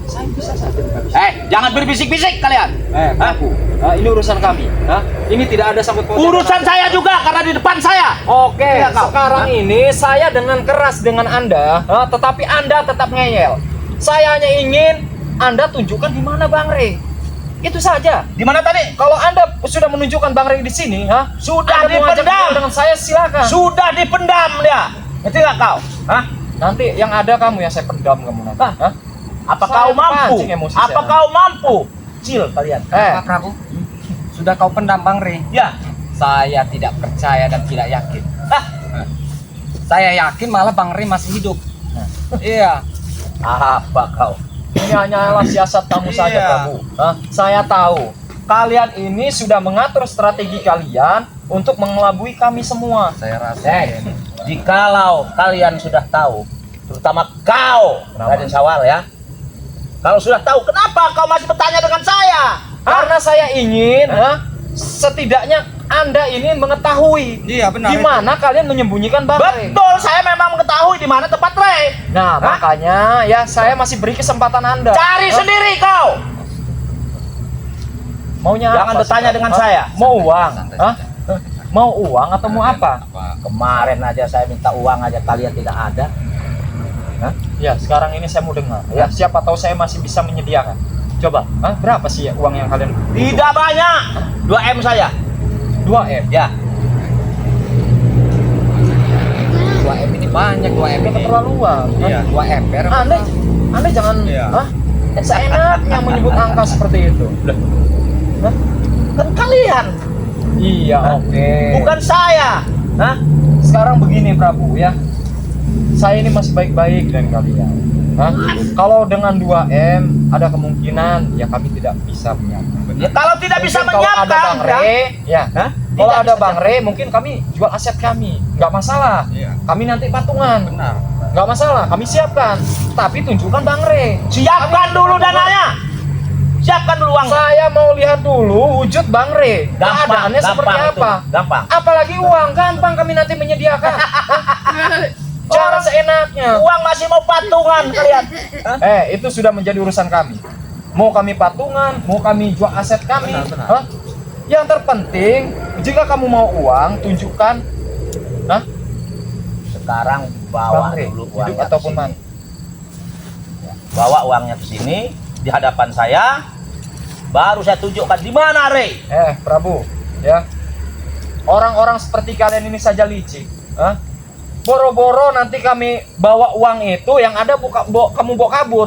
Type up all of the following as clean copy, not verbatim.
Saya bisa saja. Jangan berbisik-bisik kalian. Aku. Ini urusan kami. Ini tidak ada sangkut pautnya. Urusan saya juga karena di depan saya. Oke, Iya, kau. sekarang ini saya dengan keras dengan Anda, tetapi Anda tetap ngeyel. Saya hanya ingin Anda tunjukkan di mana Bang Rey. Itu saja. Di mana tadi? Kalau Anda sudah menunjukkan Bang Rey di sini, Sudah Anda mau ajak dipendam. duel dengan saya, silakan. Sudah dipendam dia. Ngerti nggak kau? Nanti yang ada kamu yang saya pendam kamu nanti. Apa Saya kau mampu? pancing emosi Apa saya. kau mampu? Cil kalian. Pak Prabu, sudah kau pendam Bang Rey? Ya. Saya tidak percaya dan tidak yakin. Saya yakin malah Bang Rey masih hidup. Iya. Apa kau? Ini hanyalah siasat kamu saja, Iya. Prabu. Saya tahu kalian ini sudah mengatur strategi kalian untuk mengelabui kami semua. Saya rasa Jikalau kalian sudah tahu, terutama kau, Kenapa? Raden Sawal ya. Kalau sudah tahu, kenapa kau masih bertanya dengan saya? Karena saya ingin, setidaknya Anda ini mengetahui Iya benar. di mana kalian menyembunyikan Bang Rey. Betul, saya memang mengetahui di mana tempat Rey. Nah, makanya ya saya masih beri kesempatan Anda. Cari sendiri kau. Maunya Jangan apa bertanya sekarang? dengan saya. Mau uang? Santai, Hah? Mau uang atau mau apa? Kemarin aja saya minta uang aja kalian tidak ada. Ya, sekarang ini saya mau dengar. Ya, siapa tahu saya masih bisa menyediakan. Coba, berapa sih ya uang yang kalian butuhkan? Tidak banyak. 2M saya. 2M. Ya. 2M ini banyak, 2M Itu ini. keterlaluan. Iya, 2 ember. Anda jangan Iya. seenaknya menyebut angka seperti itu. Kan kalian, Iya, oke. bukan saya. Sekarang begini Prabu ya. Saya ini masih baik-baik dengan kalian. Kalau dengan 2M ada kemungkinan ya kami tidak bisa menyiapkan. Ya, kalau tidak bisa Mungkin kalau ada menyiapkan, Bang Rey, ya. Kalau Tidak ada bisa Bang Rey, mungkin kami jual aset kami, nggak masalah. Iya. Kami nanti patungan, Benar. nggak masalah. Kami siapkan, tapi tunjukkan Bang Rey. siapkan dulu dananya. Siapkan dulu uang. Saya mau lihat dulu wujud Bang Rey. Keadaannya seperti itu. apa? Gampang. Apalagi uang, gampang kami nanti menyediakan. Cara seenaknya. Uang masih mau patungan kalian. Itu sudah menjadi urusan kami. Mau kami patungan, mau kami jual aset kami. Benar. Yang terpenting, jika kamu mau uang, tunjukkan. Sekarang bawa Bang Rey, dulu hidup uangnya ke ataupun sini. mati. Bawa uangnya ke sini di hadapan saya. Baru saya tunjukkan di mana Rey. Prabu, ya. Orang-orang seperti kalian ini saja licik. Boro-boro nanti kami bawa uang itu yang ada kamu bawa kabur.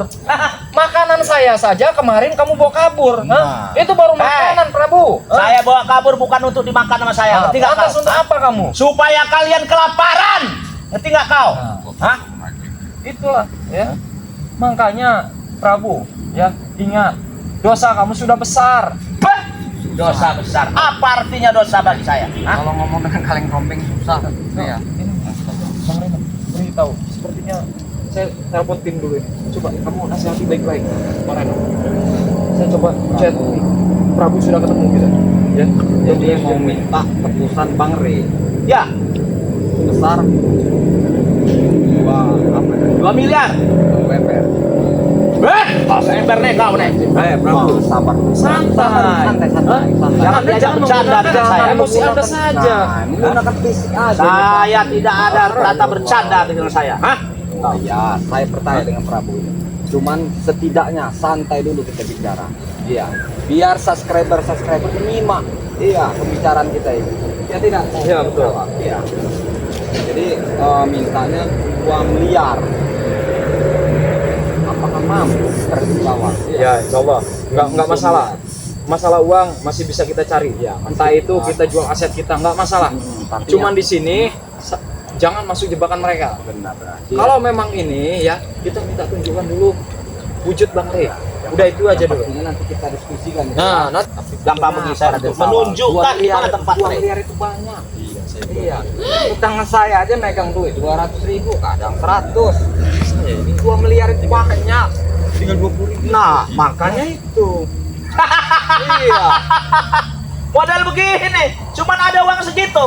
Makanan saya saja kemarin kamu bawa kabur. Nah. Itu baru makanan, Prabu. Saya bawa kabur bukan untuk dimakan sama saya. Ngerti nggak Lantas kau? untuk apa kamu? Supaya kalian kelaparan. Ngerti nggak kau? Itulah, ya. Makanya, Prabu, ya, ingat, dosa kamu sudah besar. Dosa besar. Apa artinya dosa bagi saya? Kalau ngomong dengan kaleng rombeng susah. Iya. Bang Reno, beritahu. Sepertinya saya telepon tim dulu ini. Coba kamu nasihati baik-baik, Bang Reno. Saya coba chat. Prabu sudah ketemu gitu. Ya. Jadi mau minta tebusan Bang Rey Ya, sebesar 2 miliar. 2 ember. Ember nih kau nih. Prabu, sabar. Santai. Jangan Anda bercanda dengan saya. emosi Anda saja. Menggunakan fisik aja. Saya tidak ada kata bercanda dengan saya. Ya, saya percaya dengan Prabu ini. Cuman setidaknya santai dulu kita bicara. Iya. Biar subscriber menyimak. Iya, pembicaraan kita ini. Ya tidak? Iya, betul. Iya. Jadi mintanya 2 miliar. Apakah mampu terbawa? Ya, coba. Nggak masalah. Masalah uang masih bisa kita cari. Ya, Entah itu kita jual aset kita, nggak masalah. Tapi Cuman di sini jangan masuk jebakan mereka. benar. Kalau memang ini ya, kita minta tunjukkan dulu wujud Bang Rey. Udah itu aja dulu. Nanti kita diskusikan. Nah, nanti Gampang bagi saya untuk menunjukkan di mana tempat 2 Rey. miliar itu banyak. Iya. Utang saya aja megang duit 200.000, kadang 100. Ini 2 miliar itu banyak. Tinggal 20.000. Nah, makanya itu. Iya. Modal begini, cuman ada uang segitu.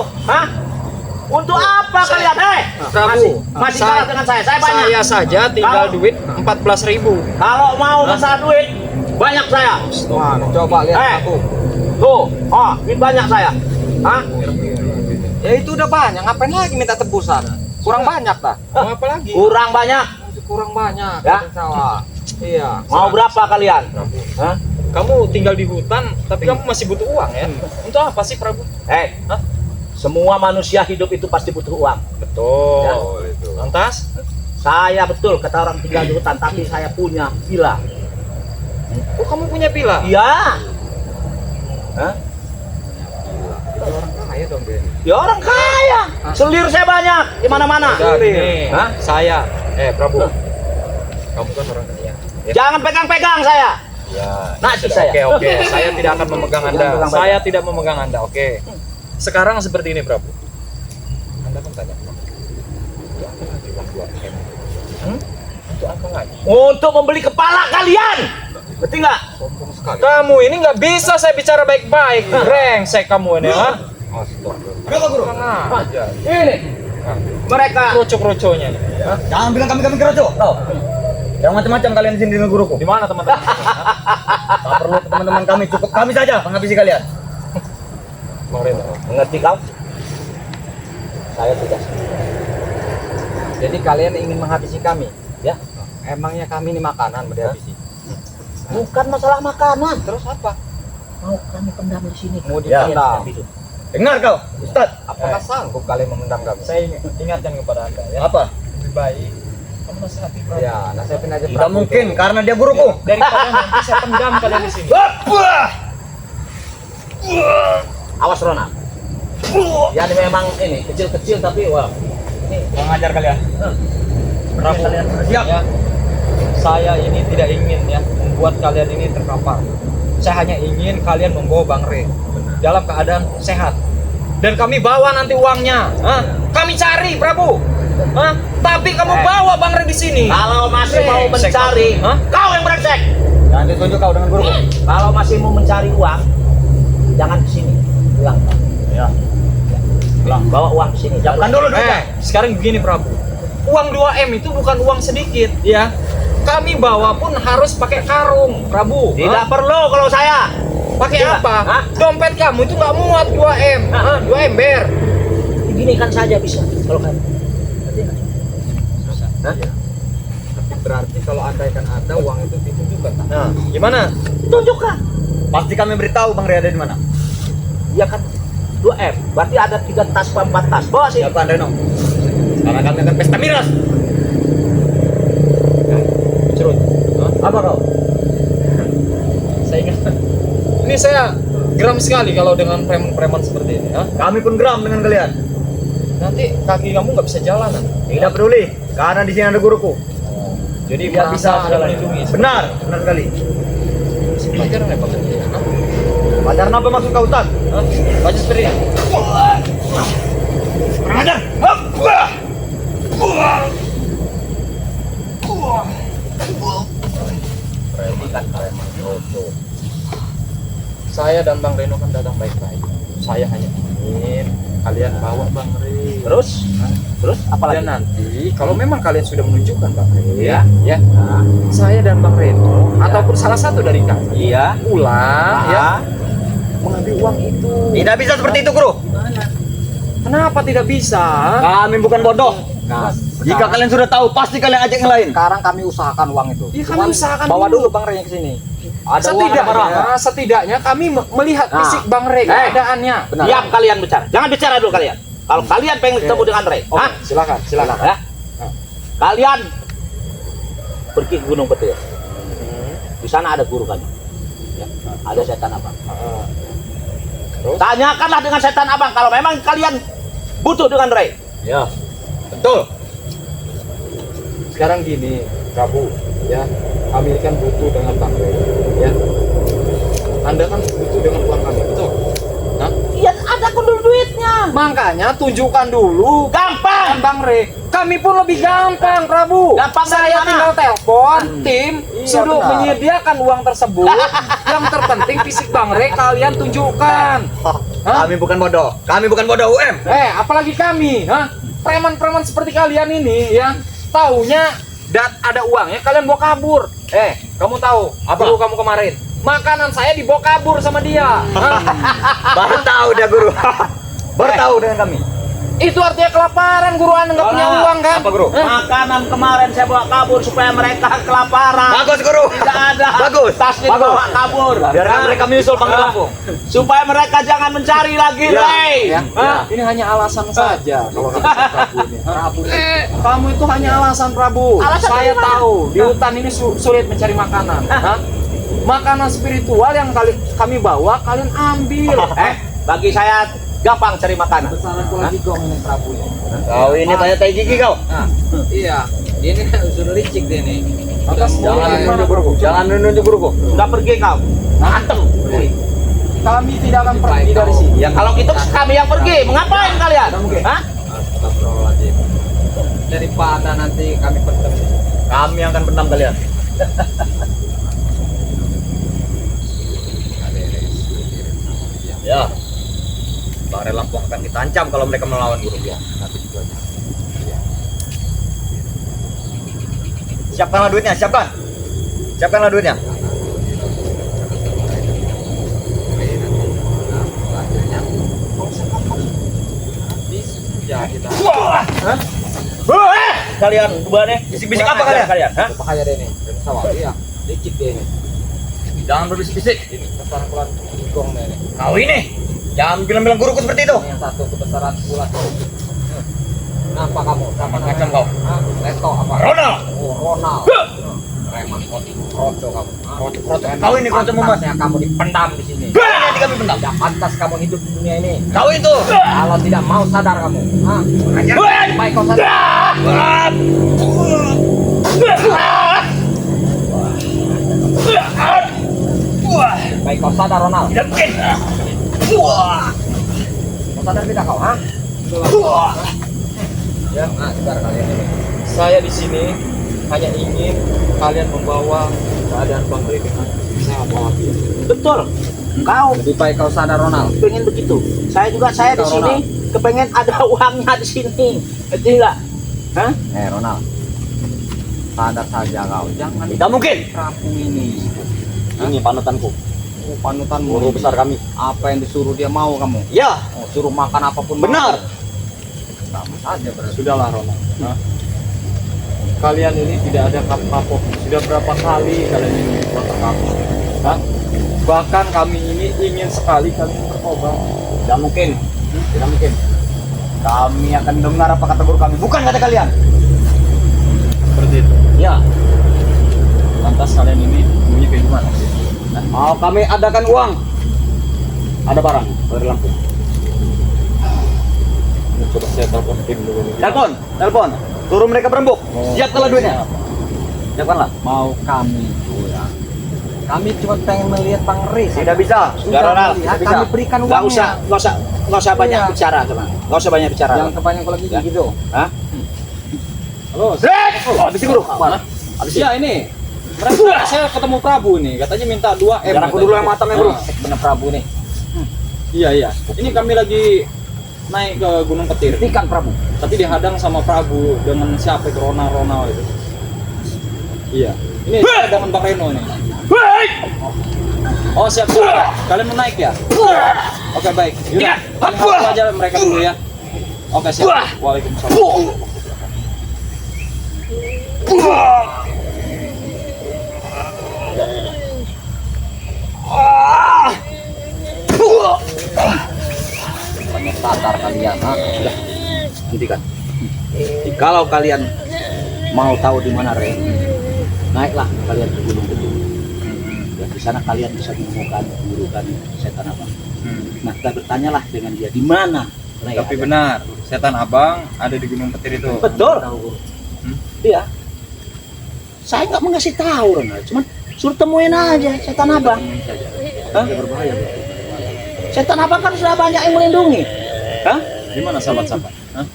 Untuk apa kalian? Prabu, masih kalah dengan saya banyak. Saya saja tinggal Kalau- duit 14.000. Kalau mau masalah duit, banyak saya. Mana coba lihat Eh. aku. Tuh, duit banyak saya. Hah? Ya itu udah banyak, ngapain lagi minta tebusan? Kurang banyak dah. Mau apa lagi? Kurang banyak. Kurang banyak. Ya. Sawah. Iya. Mau berapa kalian? Hah? Kamu tinggal di hutan, tapi kamu masih butuh uang ya? Untuk apa sih, Prabu? Hah? Semua manusia hidup itu pasti butuh uang. Betul. Ya. itu. Lantas? Saya betul kata orang tinggal di hutan, tapi saya punya villa. Oh, kamu punya pila? Iya. Hah? Orang kaya dong, Ben. Ya orang kaya. Selir saya banyak di mana-mana. Udah gini, Hah? saya, Prabu, kamu kan orang kaya. Jangan pegang-pegang saya. Ya, Nasi sudah, saya. Oke, saya tidak akan memegang Jangan Anda. pegang Saya tidak memegang Anda, oke. Sekarang seperti ini, Prabu. Anda kan tanya, untuk apa lagi uang 2M? Untuk apa lagi? Untuk membeli kepala kalian. Ngerti nggak? Sombong sekali. Kamu ini nggak bisa saya bicara baik-baik. Brengsek kamu ini, ha? Astagfirullah. Berapa guru? Tenang aja. Ini mereka. Kroco-kroconya. Jangan bilang kami keroco. Tahu? Yang macam-macam kalian di sini dengan guruku. Di mana teman-teman? Tak perlu ke teman-teman kami, cukup kami saja menghabisi kalian. Bang Reno. Mengerti kau? Saya tidak. Jadi kalian ingin menghabisi kami? Ya. Emangnya kami ini makanan mau dihabisi? Bukan masalah makanan. Terus apa? Mau kami pendam di sini. Mau Ya. dipendam? Dengar kau, Ustaz. Apakah sanggup kalian memendam kami? Saya ingatkan kepada Anda ya. Apa? Lebih baik kamu nasihati Prabu. Ya, nasihatin aja. Tidak Prabu. mungkin karena dia guruku. Daripada nanti saya pendam kalian di sini. Awas Rona. Ya ini memang ini kecil-kecil tapi wah. Ini Mengajar kalian. Prabu, Kalian sudah siap? ya. Saya ini tidak ingin ya membuat kalian ini terkapar. Saya hanya ingin kalian membawa Bang Re dalam keadaan sehat. Dan kami bawa nanti uangnya. Hah? Kami cari, Prabu. Hah? Tapi kamu bawa Bang Re di sini. kalau masih mau Brengsek mencari, kamu. Hah? kau yang brengsek. Jangan ditunjuk kau dengan guruku. Kalau masih mau mencari uang, jangan ke sini. Pulang. Ya. Pulang. Bawa uang ke sini. Siapkan dulu duitnya. Sekarang begini, Prabu. Uang 2M itu bukan uang sedikit, ya. Kami bawa pun harus pakai karung, Prabu. Tidak perlu kalau saya. Pakai Tidak. apa? Hah? Dompet kamu itu nggak muat 2M. Hah? 2 ember. Begini kan saja bisa kalau kan. Ngerti nggak? Hah? Tapi berarti kalau andaikan ada uang itu ditunjukkan. Tak? Nah, gimana? Tunjukkan. Pasti kami beritahu Bang Ria ada di mana. Iya kan 2M. Berarti ada 3 tas, 4 tas. Bawa sih. Siapkan Reno. Sekarang kami akan pesta miras. Cerut. Apa kau? Saya ingat. Ini saya geram sekali kalau dengan preman-preman seperti ini. Hah? Kami pun geram dengan kalian. Nanti kaki kamu nggak bisa jalan. Tidak peduli, karena di sini ada guruku. Jadi Tidak bisa ada segala melindungi. Benar, benar sekali. Pelajaran apa tadi? Hah? Pacaran apa maksud kau, Ustaz? Hah? Baca seperti ini. Kurang ajar. Perhatikan preman Rojo. Saya dan Bang Reno kan datang baik-baik. Saya hanya ingin kalian bawa Bang Re. Terus? Terus apa lagi? Dan nanti kalau memang kalian sudah menunjukkan Bang Re, Iya. ya, Nah, saya dan Bang Reno Iya. ataupun salah satu dari kami iya. pulang ya Ah. mengambil uang itu. Tidak bisa seperti itu, Guru. Kenapa tidak bisa? Kami bukan bodoh. Nah, Jika kalian sudah tahu, pasti kalian ajak yang lain. sekarang kami usahakan uang itu. Iya, kami Cuman usahakan bawa dulu. dulu Bang Rey ke sini. Ada uang ada barang. setidaknya kami melihat Nah. fisik Bang Re, keadaannya. Benar. Diam kalian bicara. Jangan bicara dulu kalian. Kalau kalian pengen ketemu dengan Ray, Oke, hah? silakan, silakan. Ya? Kalian pergi ke Gunung Petir. Di sana ada guru kami. Ya. Ada setan abang. Terus? Tanyakanlah dengan setan abang kalau memang kalian butuh dengan Ray. Ya, betul. Sekarang gini, Prabu, ya, kami kan butuh dengan Bang Re, ya. Anda kan butuh dengan uang kami, betul? Hah? Iya, ada kondul duitnya. Makanya tunjukkan dulu Gampang. Bang Re. Kami pun lebih gampang, Prabu. Gampang dari Saya mana? tinggal telepon tim Iya, sudah benar. menyediakan uang tersebut. Yang terpenting fisik Bang Re kalian tunjukkan. Hah? Kami bukan bodoh. Kami bukan bodoh UM. Apalagi kami, hah? preman-preman seperti kalian ini ya, taunya ada uangnya kalian bawa kabur. Kamu tahu apa guru kamu kemarin? Makanan saya dibawa kabur sama dia. Hah? Baru tahu dia guru. Baru tahu dengan kami. Itu artinya kelaparan, guru Anda nggak punya uang kan? Apa guru? Makanan kemarin saya bawa kabur supaya mereka kelaparan. Bagus guru. Tidak ada. Bagus. Tasnya Bagus. dibawa kabur. Biarkan mereka menyusul pangkal kampung. Supaya mereka jangan mencari lagi, Ya. Rey. Ya, ini hanya alasan saja kalau kata si Prabu ini. Prabu, kamu itu hanya alasan Prabu. Alasan Saya dari mana? tahu di hutan ini sulit mencari makanan. Hah? Makanan spiritual yang kami bawa kalian ambil. Bagi saya gampang cari makanan. Pesananku lagi gong ini Prabu ini. Kau ini tanya-tanya gigi kau. Nah, iya. Ini udah licik dia nih. Atas Jangan mulai menunjuk guruku. Jangan menunjuk guruku. Sudah pergi kau. Antem. kami tidak akan pergi dari sini. Ya kalau gitu kami yang pergi. Mengapain kalian? Hah? Astagfirullahaladzim. Daripada nanti kami pendam. Kami akan pendam kalian. Ya. Bare Lampung akan kita ancam kalau mereka melawan guru. Ya. Siapkanlah duitnya, siapkan. Siapkanlah duitnya. Ya kita. Kalian dua nih. Bisik-bisik apa kalian? Hah? Bahaya deh nih. Sawah. Iya. Licik dia ini. Jangan berbisik-bisik. Ini pesananku lagi gong dia nih. Kau ini jangan bilang-bilang guruku seperti itu. Yang satu kebesaran bulan. Kenapa kamu? Siapa Macam kau. Hah? Leto apa? Ronald. Oh, Ronald. Preman kroco kamu. Kroco. Kau ini kroco mumat. Pantasnya kamu dipendam di sini. Nanti kami pendam. Tidak pantas kamu hidup di dunia ini. Kau itu. Kalau tidak mau sadar kamu. Hah? Baik kau sadar. Baik kau sadar Ronald. Tidak mungkin. Kau sadar tidak kau? Hah? Ya, nah, sadar kalian ini. Saya di sini hanya ingin kalian membawa keadaan Bang Rey dengan sahabat. Betul. Kau Lebih baik kau sadar Ronald. pengen begitu. Saya juga di Betul, sini kepengen ada uangnya di sini. Betul nggak? Hah? Ronald. Sadar saja kau. Jangan Tidak mungkin. Prabu ini. Ini panutanku. Oh, panutanmu. Guru besar kami. Apa yang disuruh dia mau kamu? Ya, Oh, suruh makan apapun. benar. Sama saja berarti. Sudahlah Romo. Kalian ini tidak ada kapok. Sudah berapa kali kalian ini berbuat kapok? Bahkan kami ini ingin sekali kalian bertobat. Tidak mungkin. Tidak mungkin. Kami akan dengar apa kata guru kami, bukan kata kalian. Seperti itu. Ya. Lantas kalian ini punya kehidupan. Mau kami adakan uang. Ada barang dari Lampung. Coba saya telepon tim dulu. Telepon. Suruh mereka berembuk. Siapkanlah duitnya. Siapkanlah. Mau kami pulang. Kami cuma pengen melihat Bang Rey. Tidak bisa. Sudah Ronald, melihat, tidak bisa. kami berikan Nggak uangnya. usah banyak Iya. bicara teman. Nggak usah banyak bicara. Jangan kebanyakan lagi Ya. gitu. Hah? Halo. Habis guru. Habis ya ini. Mereka saya ketemu Prabu nih, katanya minta 2 M. Biar aku dulu yang matang ya, bro. Benar Prabu nih. Iya. Ini kami lagi naik ke Gunung Petir. Hentikan Prabu. Tapi dihadang sama Prabu dengan siapa itu Ronald itu. Iya. Ini saya dengan Bang Reno nih. Oh siap. Kalian mau naik ya? Oke baik. Yaudah. Kalian hapus aja mereka dulu ya. Oke siap. Waalaikumsalam. Banyak sadar kalian. Sudah. Hentikan. Kalau kalian mau tahu di mana Rey, naiklah kalian ke Gunung Betung. Ya, di sana kalian bisa menemukan guru kami, setan abang. Nah, kita bertanyalah dengan dia di mana Rey Tapi ada. benar, setan abang ada di Gunung Petir itu. Betul. Hmm? Iya. Saya nggak mengasih tahu Ronald, cuman suruh temuin aja setan abang. Hah? Berbahaya. Setan abang kan sudah banyak yang melindungi. Hah? Gimana sahabat-sahabat? Hah?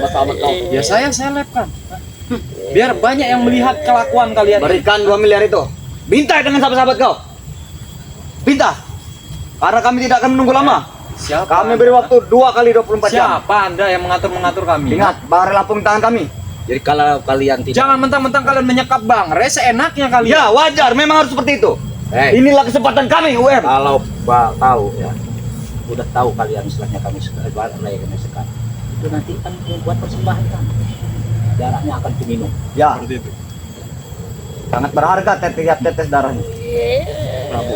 Sahabat kau. Ya saya lepkan. Biar banyak yang melihat kelakuan kalian. Berikan 2 miliar itu. Minta dengan sahabat-sahabat kau. Minta. Karena kami tidak akan menunggu lama. Siapa? Kami Anda? beri waktu 2 kali 24 jam. Siapa Anda yang mengatur kami? Ingat, Bang Re Lampung di tangan kami. Jadi kalau kalian tidak Jangan mentang-mentang kalian menyekap Bang Re seenaknya kalian. Ya, wajar, memang harus seperti itu. Inilah kesempatan kami, UM. kalau tahu ya, udah tahu kalian istilahnya kami sekarang itu nanti kan buat persembahan kan, darahnya akan diminum. Ya, Seperti itu. sangat berharga tiap tetes darahnya. Prabu.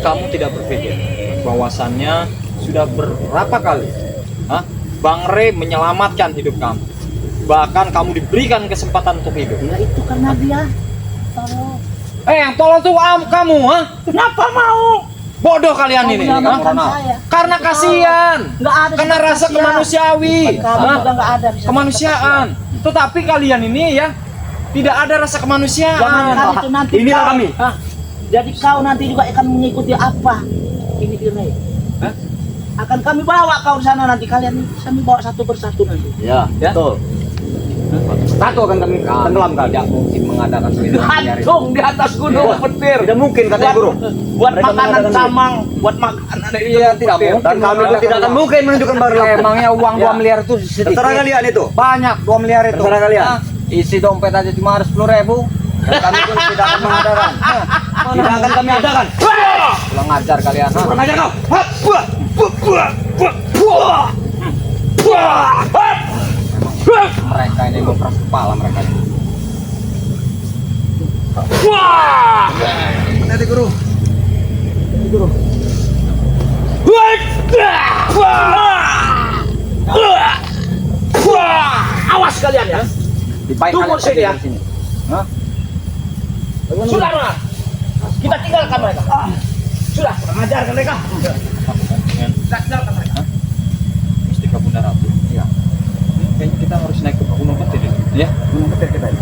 Kamu tidak berpikir bahwasannya sudah berapa kali Bang Re menyelamatkan hidup kamu. Bahkan kamu diberikan kesempatan untuk hidup. Ya itu karena dia tolong. Yang tolong tuh kamu, Kenapa mau? Bodoh kalian ini, menyelamatkan Karena saya. karena kasihan. Nggak ada Karena sifat rasa kasihan. kemanusiawi. Kamu juga nggak ada bisa Kemanusiaan. Tetapi kalian ini ya tidak ada rasa kemanusiaan. Jangan itu nanti Inilah kau- kami. Hah? Jadi kau nanti juga akan mengikuti apa ini Direi. Akan kami bawa kau di sana nanti, kalian kami bawa satu persatu nanti. Ya, betul. Satu akan kami tenggelamkan. Tidak mungkin mengadakan Gantung di atas gunung petir. Tidak mungkin katanya guru. Buat Mereka makanan mengadakan samang, buat makanan Iya, tidak petir. mungkin. Dan kami pun tidak akan mungkin menunjukkan Bang Re Lampung. Emangnya uang 2 Ya. miliar itu sedikit? Terserah kalian itu. Banyak 2 miliar itu. Terserah kalian. Isi dompet aja cuma harus 10.000. Dan kami pun tidak akan mengadakan. Tidak akan kami adakan. Kurang ajar kalian. Kurang ajar kau. Mereka ini memperas kepala mereka ini. Hati guru. Awas kalian ya. Tunggu sini ya. Sudah, Ronald. Kita tinggalkan mereka. Sudah, kurang ajar mereka. Kita tinggalkan mereka. Mustika Bunda Ratu. Iya. Kayaknya kita harus naik ke Gunung Petir ya. Gunung Petir kita ini.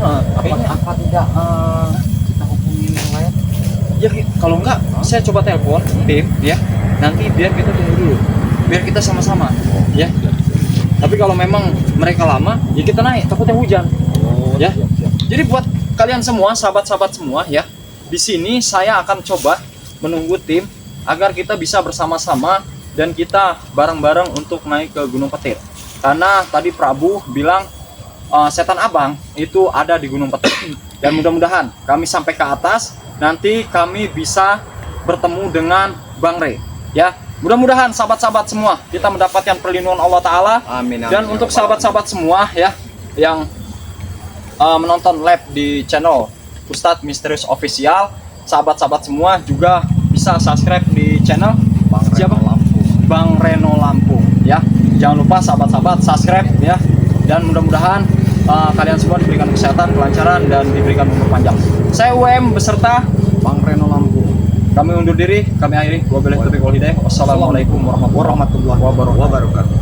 Apa tidak kita hubungi yang lain? Ya kalau enggak saya coba telepon tim ya. Nanti biar kita tunggu dulu. Biar kita sama-sama ya. Tapi kalau memang mereka lama, ya kita naik, takutnya hujan. Ya. Jadi buat kalian semua, sahabat-sahabat semua ya. Di sini saya akan coba menunggu tim agar kita bisa bersama-sama dan kita bareng-bareng untuk naik ke Gunung Petir. Karena tadi Prabu bilang setan abang itu ada di Gunung Petir. Dan mudah-mudahan kami sampai ke atas, nanti kami bisa bertemu dengan Bang Re. Ya, mudah-mudahan sahabat-sahabat semua kita mendapatkan perlindungan Allah Ta'ala. Amin. Dan untuk sahabat-sahabat semua ya yang menonton live di channel Ustadz Misterius Official, sahabat-sahabat semua juga bisa subscribe di channel Bang Reno Lampung ya. Jangan lupa sahabat-sahabat subscribe ya. Dan mudah-mudahan kalian semua diberikan kesehatan, kelancaran, dan diberikan umur panjang. Saya UM beserta Bang Reno Lampung. Kami undur diri, kami akhiri. Wabillahi taufiq wal hidayah. Wassalamualaikum warahmatullahi wabarakatuh.